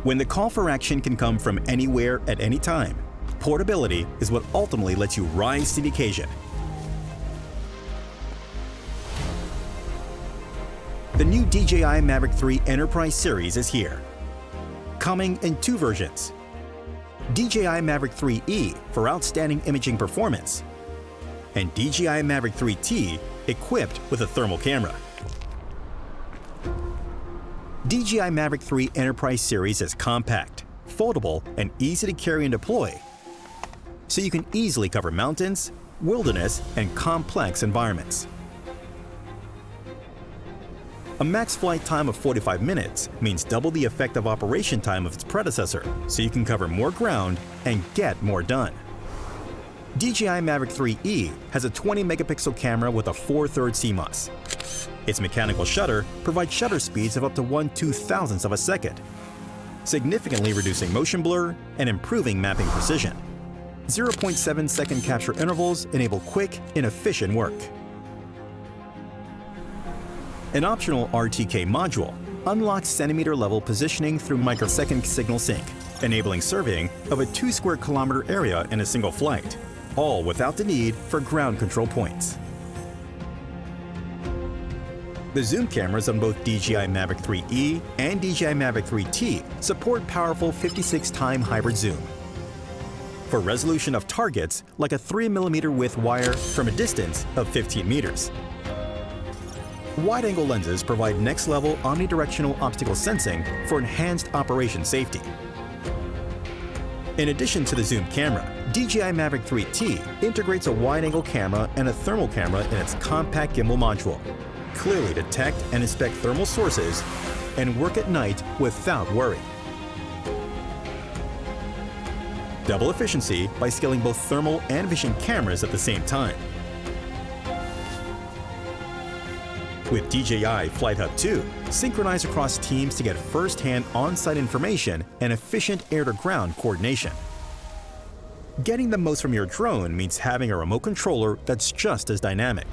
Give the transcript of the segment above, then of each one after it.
When the call for action can come from anywhere at any time, portability is what ultimately lets you rise to the occasion. The new DJI Mavic 3 Enterprise series is here, coming in two versions. DJI Mavic 3E for outstanding imaging performance, and DJI Mavic 3T equipped with a thermal camera. DJI Mavic 3 Enterprise series is compact, foldable, and easy to carry and deploy, so you can easily cover mountains, wilderness, and complex environments. A max flight time of 45 minutes means double the effective operation time of its predecessor, so you can cover more ground and get more done. DJI Mavic 3E has a 20-megapixel camera with a 4/3 CMOS. Its mechanical shutter provides shutter speeds of up to 1/2000th of a second, significantly reducing motion blur and improving mapping precision. 0.7-second capture intervals enable quick and efficient work. An optional RTK module unlocks centimeter-level positioning through microsecond signal sync, enabling surveying of a 2 square kilometer area in a single flight, all without the need for ground control points. The zoom cameras on both DJI Mavic 3E and DJI Mavic 3T support powerful 56-time hybrid zoom for resolution of targets like a 3mm width wire from a distance of 15 meters. Wide-angle lenses provide next-level omnidirectional obstacle sensing for enhanced operation safety. In addition to the zoom camera, DJI Mavic 3T integrates a wide-angle camera and a thermal camera in its compact gimbal module. Clearly detect and inspect thermal sources and work at night without worry. Double efficiency by scaling both thermal and vision cameras at the same time. With DJI Flight Hub 2, synchronize across teams to get first-hand on-site information and efficient air-to-ground coordination. Getting the most from your drone means having a remote controller that's just as dynamic.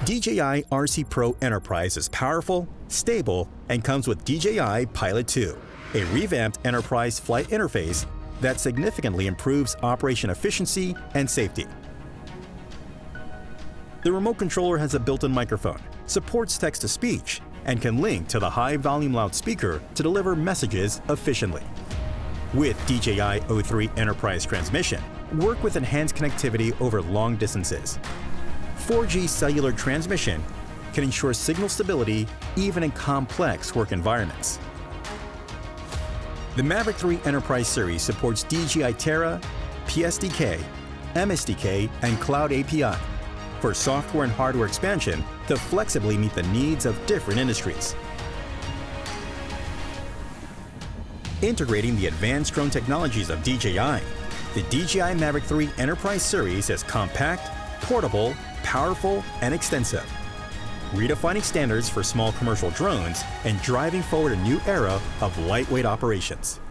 DJI RC Pro Enterprise is powerful, stable, and comes with DJI Pilot 2, a revamped enterprise flight interface that significantly improves operation efficiency and safety. The remote controller has a built-in microphone, supports text-to-speech, and can link to the high-volume loudspeaker to deliver messages efficiently. With DJI O3 Enterprise transmission, work with enhanced connectivity over long distances. 4G cellular transmission can ensure signal stability even in complex work environments. The Mavic 3 Enterprise series supports DJI Terra, PSDK, MSDK, and Cloud API for software and hardware expansion to flexibly meet the needs of different industries. Integrating the advanced drone technologies of DJI, the DJI Mavic 3 Enterprise series is compact, portable, powerful, and extensive, redefining standards for small commercial drones and driving forward a new era of lightweight operations.